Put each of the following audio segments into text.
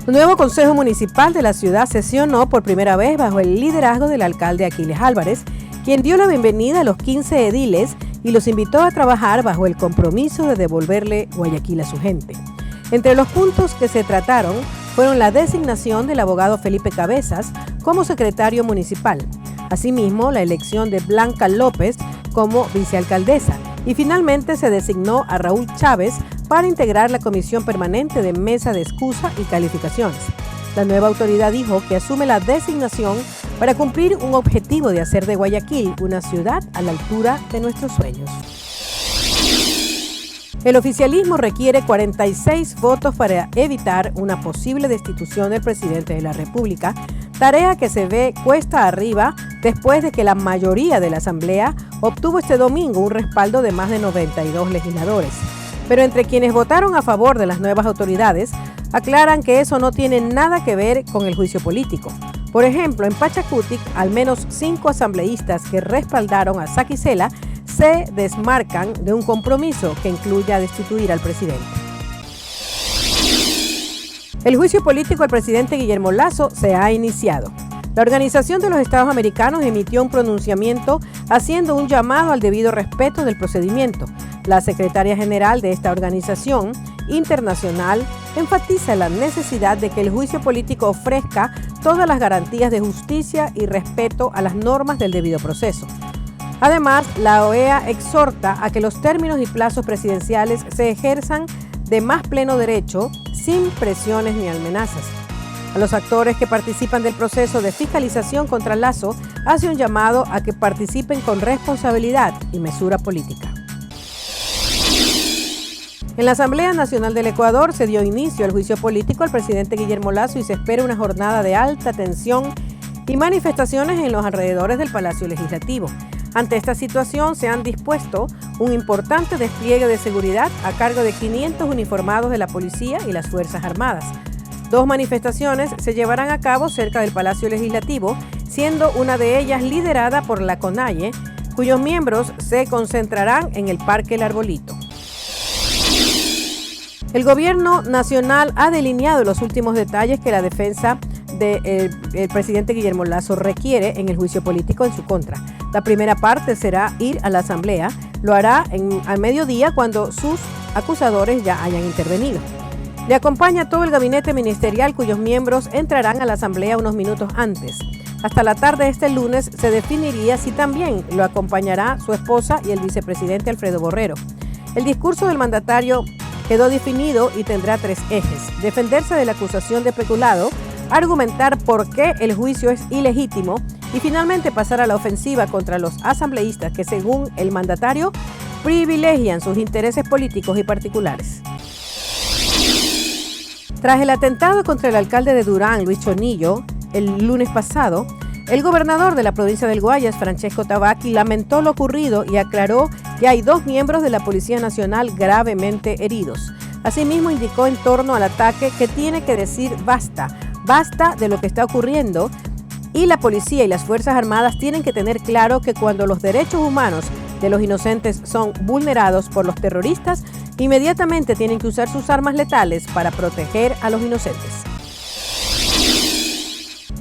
El nuevo Consejo Municipal de la ciudad sesionó por primera vez bajo el liderazgo del alcalde Aquiles Álvarez, quien dio la bienvenida a los 15 ediles y los invitó a trabajar bajo el compromiso de devolverle Guayaquil a su gente. Entre los puntos que se trataron fueron la designación del abogado Felipe Cabezas como secretario municipal, asimismo la elección de Blanca López como vicealcaldesa y finalmente se designó a Raúl Chávez para integrar la comisión permanente de mesa de excusa y calificaciones. La nueva autoridad dijo que asume la designación para cumplir un objetivo de hacer de Guayaquil una ciudad a la altura de nuestros sueños. El oficialismo requiere 46 votos para evitar una posible destitución del presidente de la República, tarea que se ve cuesta arriba después de que la mayoría de la Asamblea obtuvo este domingo un respaldo de más de 92 legisladores. Pero entre quienes votaron a favor de las nuevas autoridades, aclaran que eso no tiene nada que ver con el juicio político. Por ejemplo, en Pachacutic, al menos 5 asambleístas que respaldaron a Saquicela se desmarcan de un compromiso que incluya destituir al presidente. El juicio político al presidente Guillermo Lasso se ha iniciado. La Organización de los Estados Americanos emitió un pronunciamiento haciendo un llamado al debido respeto del procedimiento. La secretaria general de esta organización internacional enfatiza la necesidad de que el juicio político ofrezca todas las garantías de justicia y respeto a las normas del debido proceso. Además, la OEA exhorta a que los términos y plazos presidenciales se ejerzan de más pleno derecho, sin presiones ni amenazas. A los actores que participan del proceso de fiscalización contra Lasso, hace un llamado a que participen con responsabilidad y mesura política. En la Asamblea Nacional del Ecuador se dio inicio al juicio político al presidente Guillermo Lasso y se espera una jornada de alta tensión y manifestaciones en los alrededores del Palacio Legislativo. Ante esta situación se han dispuesto un importante despliegue de seguridad a cargo de 500 uniformados de la policía y las Fuerzas Armadas. 2 manifestaciones se llevarán a cabo cerca del Palacio Legislativo, siendo una de ellas liderada por la CONAIE, cuyos miembros se concentrarán en el Parque El Arbolito. El gobierno nacional ha delineado los últimos detalles que la defensa del presidente Guillermo Lasso requiere en el juicio político en su contra. La primera parte será ir a la asamblea, lo hará al mediodía cuando sus acusadores ya hayan intervenido. Le acompaña todo el gabinete ministerial cuyos miembros entrarán a la asamblea unos minutos antes. Hasta la tarde de este lunes se definiría si también lo acompañará su esposa y el vicepresidente Alfredo Borrero. El discurso del mandatario quedó definido y tendrá 3 ejes: defenderse de la acusación de peculado, argumentar por qué el juicio es ilegítimo y finalmente pasar a la ofensiva contra los asambleístas que, según el mandatario, privilegian sus intereses políticos y particulares. Tras el atentado contra el alcalde de Durán, Luis Chonillo, el lunes pasado, el gobernador de la provincia del Guayas, Francesco Tabaqui, lamentó lo ocurrido y aclaró que hay 2 miembros de la Policía Nacional gravemente heridos. Asimismo, indicó en torno al ataque que tiene que decir basta de lo que está ocurriendo, y la policía y las Fuerzas Armadas tienen que tener claro que cuando los derechos humanos de los inocentes son vulnerados por los terroristas, inmediatamente tienen que usar sus armas letales para proteger a los inocentes.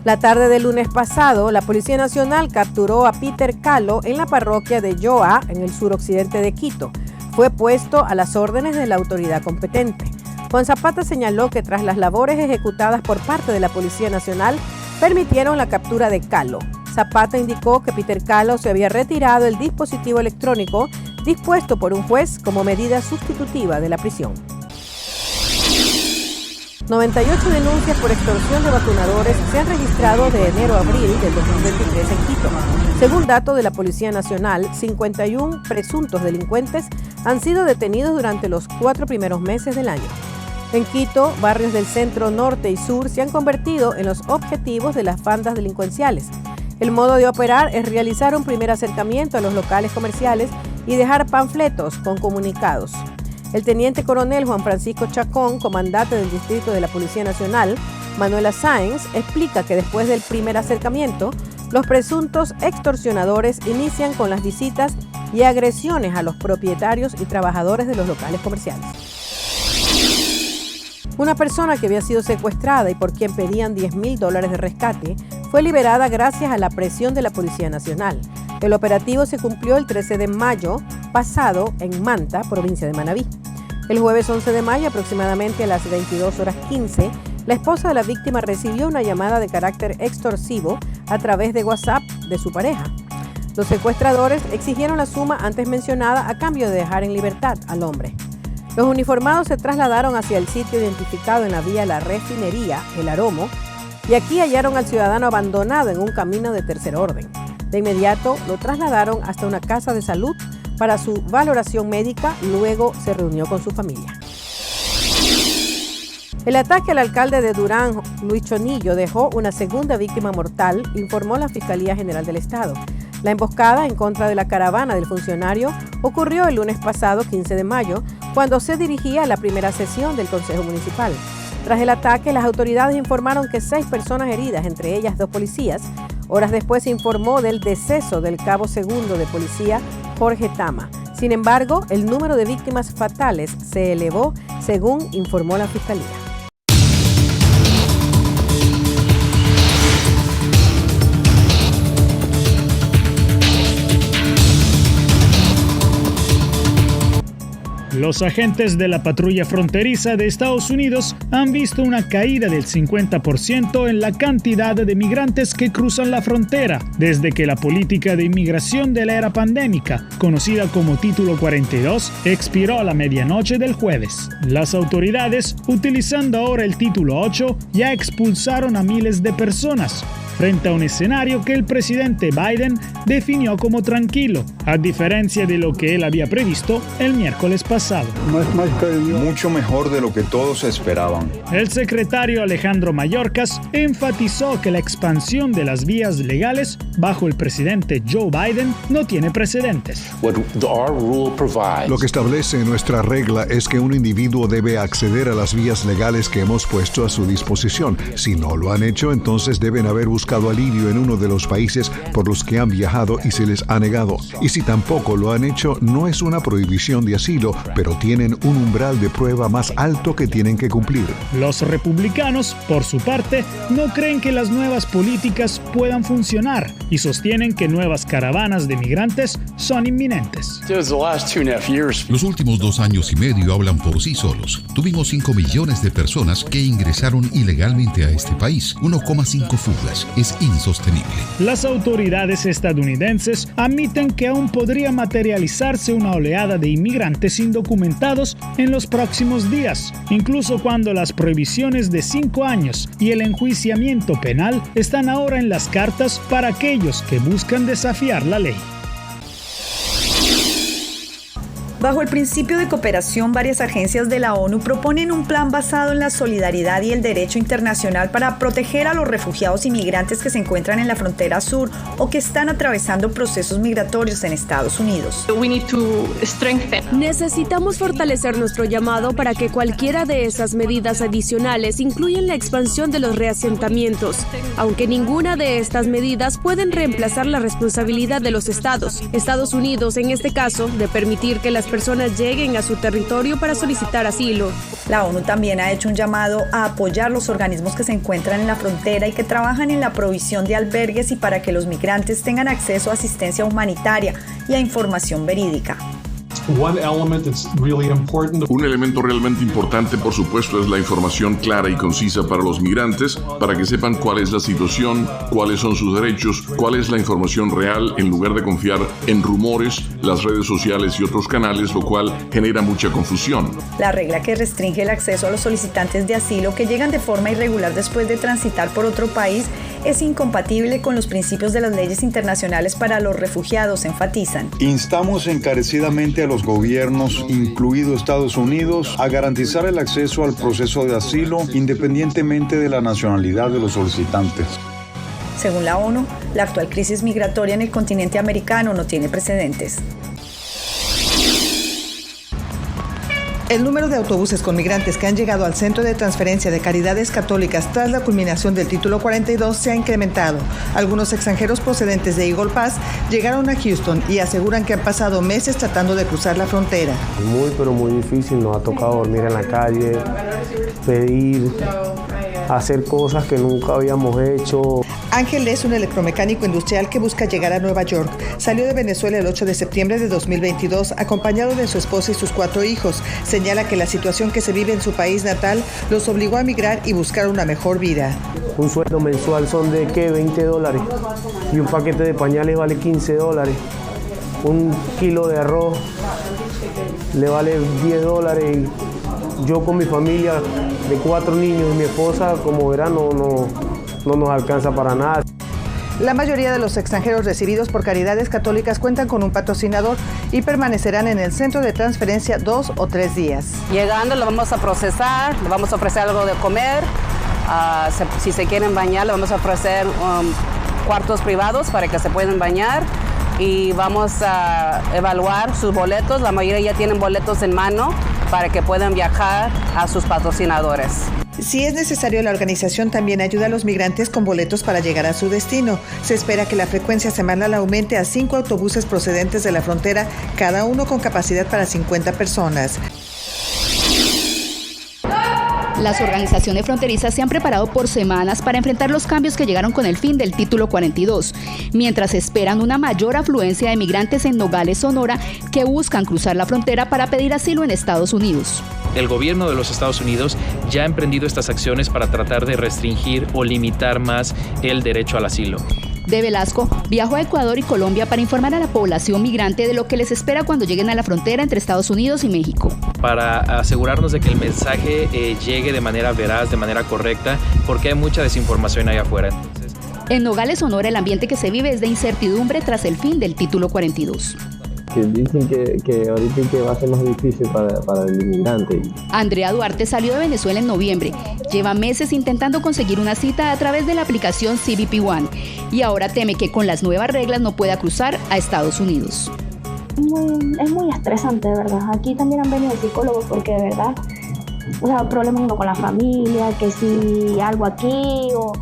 La tarde del lunes pasado, la Policía Nacional capturó a Peter Calo en la parroquia de Yoa, en el suroccidente de Quito. Fue puesto a las órdenes de la autoridad competente. Juan Zapata señaló que tras las labores ejecutadas por parte de la Policía Nacional, permitieron la captura de Calo. Zapata indicó que Peter Calo se había retirado el dispositivo electrónico dispuesto por un juez como medida sustitutiva de la prisión. 98 denuncias por extorsión de vacunadores se han registrado de enero a abril del 2023 en Quito. Según datos de la Policía Nacional, 51 presuntos delincuentes han sido detenidos durante los 4 primeros meses del año. En Quito, barrios del centro, norte y sur se han convertido en los objetivos de las bandas delincuenciales. El modo de operar es realizar un primer acercamiento a los locales comerciales y dejar panfletos con comunicados. El teniente coronel Juan Francisco Chacón, comandante del distrito de la Policía Nacional, Manuela Sáenz, explica que después del primer acercamiento, los presuntos extorsionadores inician con las visitas y agresiones a los propietarios y trabajadores de los locales comerciales. Una persona que había sido secuestrada y por quien pedían $10,000 de rescate fue liberada gracias a la presión de la Policía Nacional. El operativo se cumplió el 13 de mayo pasado en Manta, provincia de Manabí. El jueves 11 de mayo, aproximadamente a las 22:15, la esposa de la víctima recibió una llamada de carácter extorsivo a través de WhatsApp de su pareja. Los secuestradores exigieron la suma antes mencionada a cambio de dejar en libertad al hombre. Los uniformados se trasladaron hacia el sitio identificado en la vía La Refinería, El Aromo, y aquí hallaron al ciudadano abandonado en un camino de tercer orden. De inmediato lo trasladaron hasta una casa de salud para su valoración médica, luego se reunió con su familia. El ataque al alcalde de Durán, Luis Chonillo, dejó una segunda víctima mortal, informó la Fiscalía General del Estado. La emboscada en contra de la caravana del funcionario ocurrió el lunes pasado, 15 de mayo, cuando se dirigía a la primera sesión del Consejo Municipal. Tras el ataque, las autoridades informaron que 6 personas heridas, entre ellas 2 policías. Horas después se informó del deceso del cabo segundo de policía, Jorge Tama. Sin embargo, el número de víctimas fatales se elevó, según informó la Fiscalía. Los agentes de la patrulla fronteriza de Estados Unidos han visto una caída del 50% en la cantidad de migrantes que cruzan la frontera desde que la política de inmigración de la era pandémica, conocida como Título 42, expiró a la medianoche del jueves. Las autoridades, utilizando ahora el Título 8, ya expulsaron a miles de personas, frente a un escenario que el presidente Biden definió como tranquilo, a diferencia de lo que él había previsto el miércoles pasado. Mucho mejor de lo que todos esperaban. El secretario Alejandro Mayorkas enfatizó que la expansión de las vías legales bajo el presidente Joe Biden no tiene precedentes. Lo que establece nuestra regla es que un individuo debe acceder a las vías legales que hemos puesto a su disposición. Si no lo han hecho, entonces deben haber buscado alivio en uno de los países por los que han viajado y se les ha negado. Y si tampoco lo han hecho, no es una prohibición de asilo, pero tienen un umbral de prueba más alto que tienen que cumplir. Los republicanos, por su parte, no creen que las nuevas políticas puedan funcionar y sostienen que nuevas caravanas de migrantes son inminentes. Los últimos 2 años y medio hablan por sí solos. Tuvimos 5 millones de personas que ingresaron ilegalmente a este país, 1,5 fugas. Es insostenible. Las autoridades estadounidenses admiten que aún podría materializarse una oleada de inmigrantes indocumentados en los próximos días, incluso cuando las prohibiciones de 5 años y el enjuiciamiento penal están ahora en las cartas para aquellos que buscan desafiar la ley. Bajo el principio de cooperación, varias agencias de la ONU proponen un plan basado en la solidaridad y el derecho internacional para proteger a los refugiados y migrantes que se encuentran en la frontera sur o que están atravesando procesos migratorios en Estados Unidos. Necesitamos fortalecer nuestro llamado para que cualquiera de esas medidas adicionales incluyan la expansión de los reasentamientos, aunque ninguna de estas medidas pueden reemplazar la responsabilidad de los Estados Unidos en este caso, de permitir que las personas lleguen a su territorio para solicitar asilo. La ONU también ha hecho un llamado a apoyar los organismos que se encuentran en la frontera y que trabajan en la provisión de albergues y para que los migrantes tengan acceso a asistencia humanitaria y a información verídica. Un elemento realmente importante, por supuesto, es la información clara y concisa para los migrantes, para que sepan cuál es la situación, cuáles son sus derechos, cuál es la información real, en lugar de confiar en rumores, las redes sociales y otros canales, lo cual genera mucha confusión. La regla que restringe el acceso a los solicitantes de asilo que llegan de forma irregular después de transitar por otro país es incompatible con los principios de las leyes internacionales para los refugiados, enfatizan. Instamos encarecidamente a los gobiernos, incluido Estados Unidos, a garantizar el acceso al proceso de asilo independientemente de la nacionalidad de los solicitantes. Según la ONU, la actual crisis migratoria en el continente americano no tiene precedentes. El número de autobuses con migrantes que han llegado al Centro de Transferencia de Caridades Católicas tras la culminación del Título 42 se ha incrementado. Algunos extranjeros procedentes de Eagle Pass llegaron a Houston y aseguran que han pasado meses tratando de cruzar la frontera. Muy, pero muy difícil. Nos ha tocado dormir en la calle, pedir, hacer cosas que nunca habíamos hecho. Ángel es un electromecánico industrial que busca llegar a Nueva York. Salió de Venezuela el 8 de septiembre de 2022 acompañado de su esposa y sus 4 hijos. Señala que la situación que se vive en su país natal los obligó a emigrar y buscar una mejor vida. Un sueldo mensual son de $20 y un paquete de pañales vale $15. Un kilo de arroz le vale $10 y yo con mi familia de 4 niños y mi esposa, como verán, no nos alcanza para nada. La mayoría de los extranjeros recibidos por Caridades Católicas cuentan con un patrocinador y permanecerán en el centro de transferencia 2 o 3 días. Llegando lo vamos a procesar, le vamos a ofrecer algo de comer, si se quieren bañar le vamos a ofrecer cuartos privados para que se puedan bañar y vamos a evaluar sus boletos, la mayoría ya tienen boletos en mano para que puedan viajar a sus patrocinadores. Si es necesario, la organización también ayuda a los migrantes con boletos para llegar a su destino. Se espera que la frecuencia semanal aumente a 5 autobuses procedentes de la frontera, cada uno con capacidad para 50 personas. Las organizaciones fronterizas se han preparado por semanas para enfrentar los cambios que llegaron con el fin del Título 42, mientras esperan una mayor afluencia de migrantes en Nogales, Sonora, que buscan cruzar la frontera para pedir asilo en Estados Unidos. El gobierno de los Estados Unidos ya ha emprendido estas acciones para tratar de restringir o limitar más el derecho al asilo. De Velasco viajó a Ecuador y Colombia para informar a la población migrante de lo que les espera cuando lleguen a la frontera entre Estados Unidos y México. Para asegurarnos de que el mensaje llegue de manera veraz, de manera correcta, porque hay mucha desinformación allá afuera. En Nogales, Sonora, el ambiente que se vive es de incertidumbre tras el fin del Título 42. Que dicen que ahorita que va a ser más difícil para el inmigrante. Andrea Duarte salió de Venezuela en noviembre. Lleva meses intentando conseguir una cita a través de la aplicación CBP One y ahora teme que con las nuevas reglas no pueda cruzar a Estados Unidos. Es muy estresante, de verdad. Aquí también han venido psicólogos porque de verdad, o sea, problemas uno con la familia, que si algo aquí o...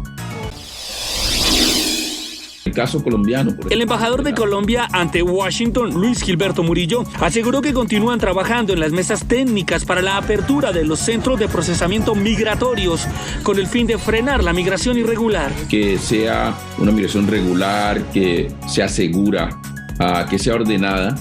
El caso colombiano. El embajador de Colombia ante Washington, Luis Gilberto Murillo, aseguró que continúan trabajando en las mesas técnicas para la apertura de los centros de procesamiento migratorios con el fin de frenar la migración irregular. Que sea una migración regular, que sea segura, que sea ordenada,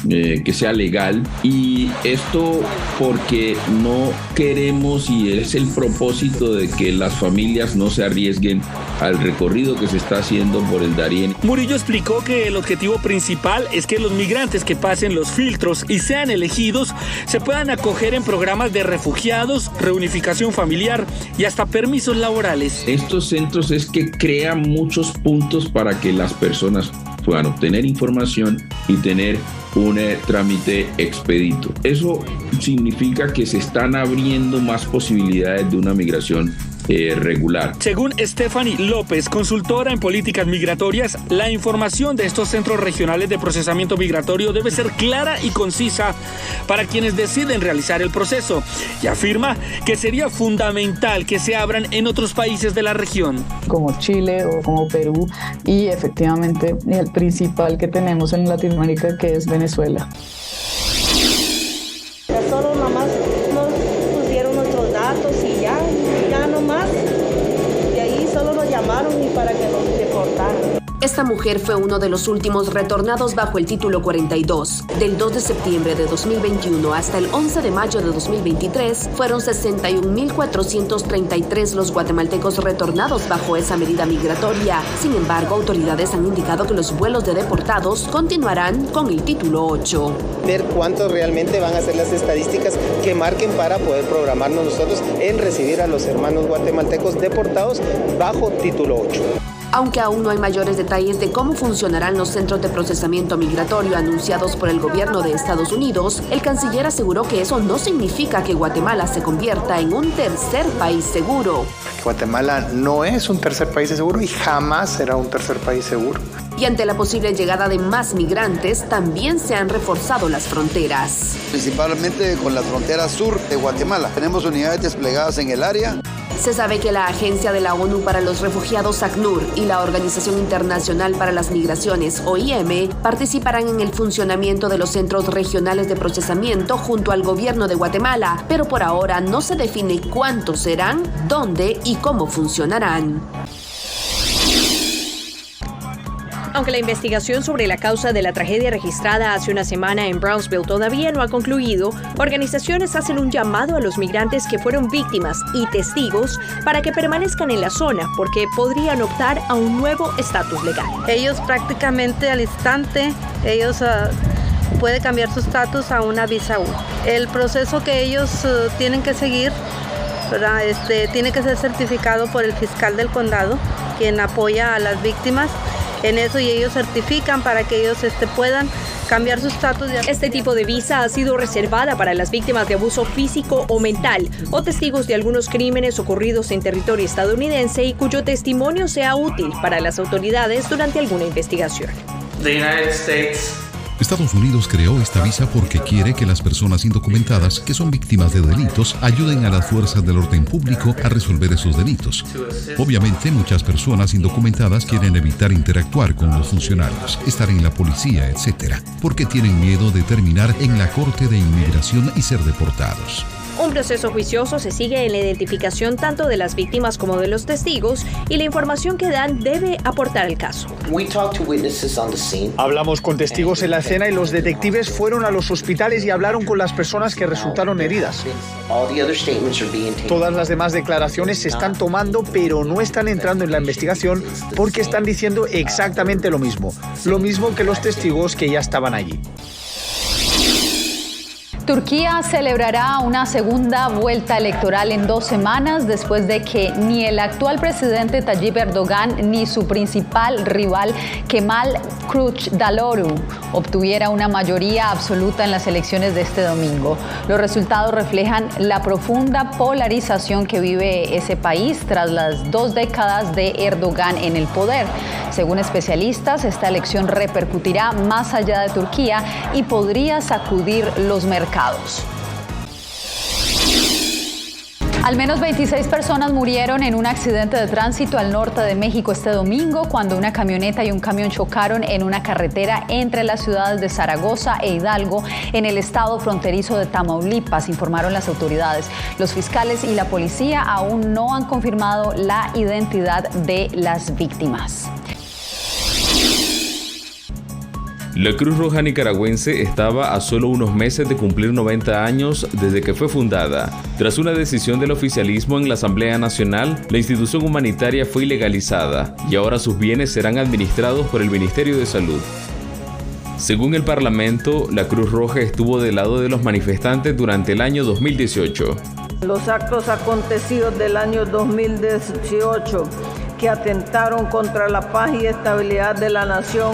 que sea legal, y esto porque no queremos y es el propósito de que las familias no se arriesguen al recorrido que se está haciendo por el Darién. Murillo explicó que el objetivo principal es que los migrantes que pasen los filtros y sean elegidos se puedan acoger en programas de refugiados, reunificación familiar y hasta permisos laborales. Estos centros es que crean muchos puntos para que las personas puedan obtener información y tener un trámite expedito. Eso significa que se están abriendo más posibilidades de una migración regular. Según Stephanie López, consultora en políticas migratorias, la información de estos centros regionales de procesamiento migratorio debe ser clara y concisa para quienes deciden realizar el proceso, y afirma que sería fundamental que se abran en otros países de la región. Como Chile o como Perú, y efectivamente el principal que tenemos en Latinoamérica, que es Venezuela. Solo nomás nos pusieron nuestros datos y ya nomás, y ahí solo nos llamaron y para que nos deportaran. Esta mujer fue uno de los últimos retornados bajo el Título 42. Del 2 de septiembre de 2021 hasta el 11 de mayo de 2023, fueron 61.433 los guatemaltecos retornados bajo esa medida migratoria. Sin embargo, autoridades han indicado que los vuelos de deportados continuarán con el Título 8. Ver cuántos realmente van a ser las estadísticas que marquen para poder programarnos nosotros en recibir a los hermanos guatemaltecos deportados bajo Título 8. Aunque aún no hay mayores detalles de cómo funcionarán los centros de procesamiento migratorio anunciados por el gobierno de Estados Unidos, el canciller aseguró que eso no significa que Guatemala se convierta en un tercer país seguro. Guatemala no es un tercer país seguro y jamás será un tercer país seguro. Y ante la posible llegada de más migrantes, también se han reforzado las fronteras. Principalmente con la frontera sur de Guatemala. Tenemos unidades desplegadas en el área. Se sabe que la Agencia de la ONU para los Refugiados, ACNUR, y la Organización Internacional para las Migraciones, OIM, participarán en el funcionamiento de los centros regionales de procesamiento junto al gobierno de Guatemala, pero por ahora no se define cuántos serán, dónde y cómo funcionarán. Aunque la investigación sobre la causa de la tragedia registrada hace una semana en Brownsville todavía no ha concluido, organizaciones hacen un llamado a los migrantes que fueron víctimas y testigos para que permanezcan en la zona porque podrían optar a un nuevo estatus legal. Ellos prácticamente al instante, pueden cambiar su estatus a una visa U. El proceso que ellos tienen que seguir, ¿verdad? Tiene que ser certificado por el fiscal del condado, quien apoya a las víctimas en eso, y ellos certifican para que ellos puedan cambiar su estatus. Este tipo de visa ha sido reservada para las víctimas de abuso físico o mental o testigos de algunos crímenes ocurridos en territorio estadounidense y cuyo testimonio sea útil para las autoridades durante alguna investigación. Estados Unidos creó esta visa porque quiere que las personas indocumentadas que son víctimas de delitos ayuden a las fuerzas del orden público a resolver esos delitos. Obviamente, muchas personas indocumentadas quieren evitar interactuar con los funcionarios, estar en la policía, etc., porque tienen miedo de terminar en la Corte de Inmigración y ser deportados. Un proceso juicioso se sigue en la identificación tanto de las víctimas como de los testigos, y la información que dan debe aportar al caso. Hablamos con testigos en la escena y los detectives fueron a los hospitales y hablaron con las personas que resultaron heridas. Todas las demás declaraciones se están tomando, pero no están entrando en la investigación porque están diciendo exactamente lo mismo que los testigos que ya estaban allí. Turquía celebrará una segunda vuelta electoral en 2 semanas después de que ni el actual presidente Tayyip Erdogan ni su principal rival Kemal Kılıçdaroğlu obtuviera una mayoría absoluta en las elecciones de este domingo. Los resultados reflejan la profunda polarización que vive ese país tras las 2 décadas de Erdogan en el poder. Según especialistas, esta elección repercutirá más allá de Turquía y podría sacudir los mercados. Al menos 26 personas murieron en un accidente de tránsito al norte de México este domingo cuando una camioneta y un camión chocaron en una carretera entre las ciudades de Zaragoza e Hidalgo en el estado fronterizo de Tamaulipas, informaron las autoridades. Los fiscales y la policía aún no han confirmado la identidad de las víctimas. La Cruz Roja Nicaragüense estaba a solo unos meses de cumplir 90 años desde que fue fundada. Tras una decisión del oficialismo en la Asamblea Nacional, la institución humanitaria fue ilegalizada y ahora sus bienes serán administrados por el Ministerio de Salud. Según el Parlamento, la Cruz Roja estuvo del lado de los manifestantes durante el año 2018. Los actos acontecidos del año 2018 que atentaron contra la paz y estabilidad de la nación,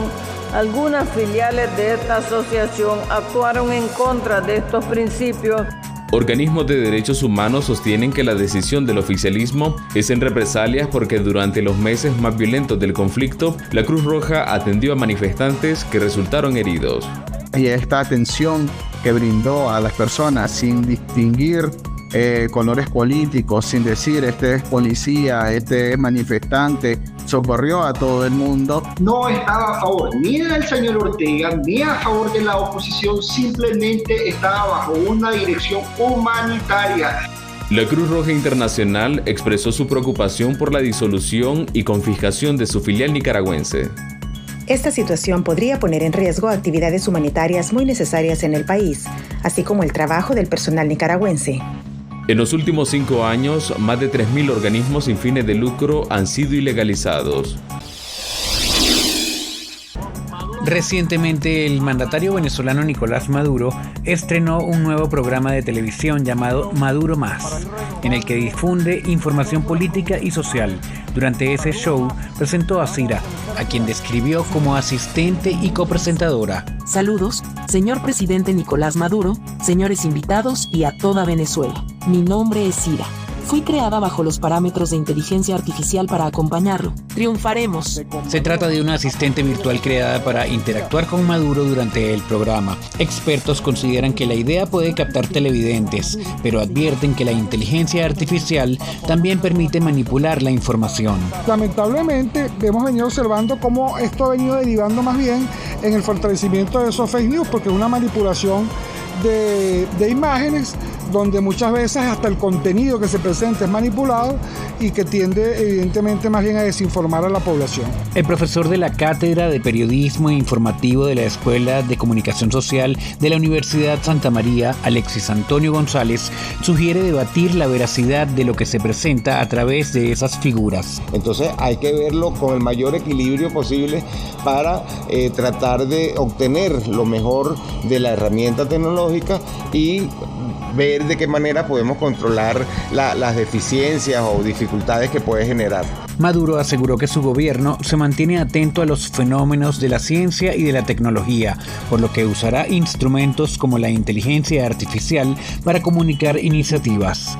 algunas filiales de esta asociación actuaron en contra de estos principios. Organismos de derechos humanos sostienen que la decisión del oficialismo es en represalias porque durante los meses más violentos del conflicto, la Cruz Roja atendió a manifestantes que resultaron heridos. Y esta atención que brindó a las personas sin distinguir colores políticos, sin decir este es policía, este es manifestante, socorrió a todo el mundo. No estaba a favor ni del señor Ortega ni a favor de la oposición, simplemente estaba bajo una dirección humanitaria. La Cruz Roja Internacional expresó su preocupación por la disolución y confiscación de su filial nicaragüense. Esta situación podría poner en riesgo actividades humanitarias muy necesarias en el país, así como el trabajo del personal nicaragüense. En los últimos 5 años, más de 3.000 organismos sin fines de lucro han sido ilegalizados. Recientemente, el mandatario venezolano Nicolás Maduro estrenó un nuevo programa de televisión llamado Maduro Más, en el que difunde información política y social. Durante ese show, presentó a Cira, a quien describió como asistente y copresentadora. Saludos, señor presidente Nicolás Maduro, señores invitados y a toda Venezuela. Mi nombre es Cira. Fui creada bajo los parámetros de inteligencia artificial para acompañarlo. Triunfaremos. Se trata de una asistente virtual creada para interactuar con Maduro durante el programa. Expertos consideran que la idea puede captar televidentes, pero advierten que la inteligencia artificial también permite manipular la información. Lamentablemente, hemos venido observando cómo esto ha venido derivando más bien en el fortalecimiento de esos fake news, porque es una manipulación de imágenes donde muchas veces hasta el contenido que se presenta es manipulado y que tiende evidentemente más bien a desinformar a la población. El profesor de la Cátedra de Periodismo e Informativo de la Escuela de Comunicación Social de la Universidad Santa María, Alexis Antonio González, sugiere debatir la veracidad de lo que se presenta a través de esas figuras. Entonces hay que verlo con el mayor equilibrio posible para tratar de obtener lo mejor de la herramienta tecnológica y ver de qué manera podemos controlar las deficiencias o dificultades que puede generar. Maduro aseguró que su gobierno se mantiene atento a los fenómenos de la ciencia y de la tecnología, por lo que usará instrumentos como la inteligencia artificial para comunicar iniciativas.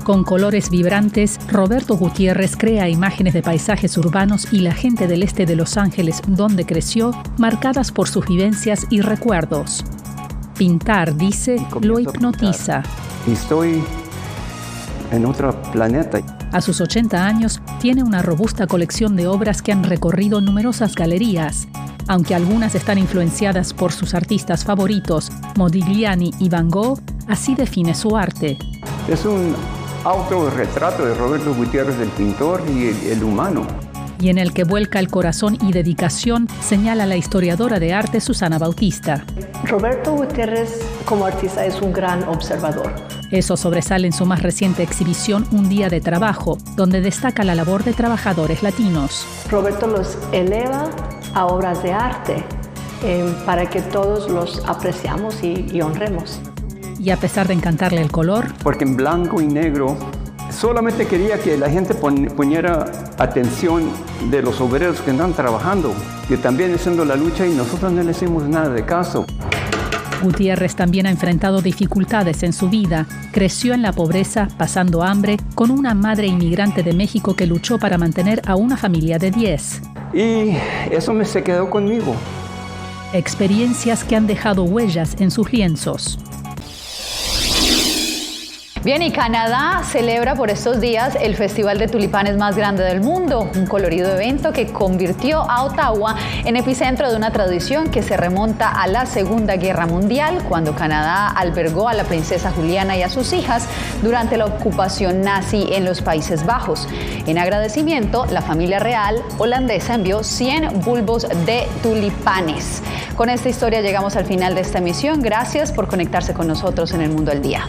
Con colores vibrantes, Roberto Gutiérrez crea imágenes de paisajes urbanos y la gente del este de Los Ángeles, donde creció, marcadas por sus vivencias y recuerdos. Pintar, dice, lo hipnotiza. Estoy en otro planeta. A sus 80 años, tiene una robusta colección de obras que han recorrido numerosas galerías. Aunque algunas están influenciadas por sus artistas favoritos, Modigliani y Van Gogh, así define su arte. Es un autorretrato de Roberto Gutiérrez, el pintor y el humano. Y en el que vuelca el corazón y dedicación, señala la historiadora de arte Susana Bautista. Roberto Gutiérrez, como artista, es un gran observador. Eso sobresale en su más reciente exhibición Un Día de Trabajo, donde destaca la labor de trabajadores latinos. Roberto los eleva a obras de arte para que todos los apreciamos y honremos. Y a pesar de encantarle el color, porque en blanco y negro solamente quería que la gente poniera atención de los obreros que están trabajando, que también haciendo la lucha y nosotros no le hicimos nada de caso. Gutiérrez también ha enfrentado dificultades en su vida. Creció en la pobreza, pasando hambre, con una madre inmigrante de México que luchó para mantener a una familia de 10. Y eso se quedó conmigo. Experiencias que han dejado huellas en sus lienzos. Bien, y Canadá celebra por estos días el Festival de Tulipanes más grande del mundo, un colorido evento que convirtió a Ottawa en epicentro de una tradición que se remonta a la Segunda Guerra Mundial, cuando Canadá albergó a la princesa Juliana y a sus hijas durante la ocupación nazi en los Países Bajos. En agradecimiento, la familia real holandesa envió 100 bulbos de tulipanes. Con esta historia llegamos al final de esta emisión. Gracias por conectarse con nosotros en El Mundo al Día.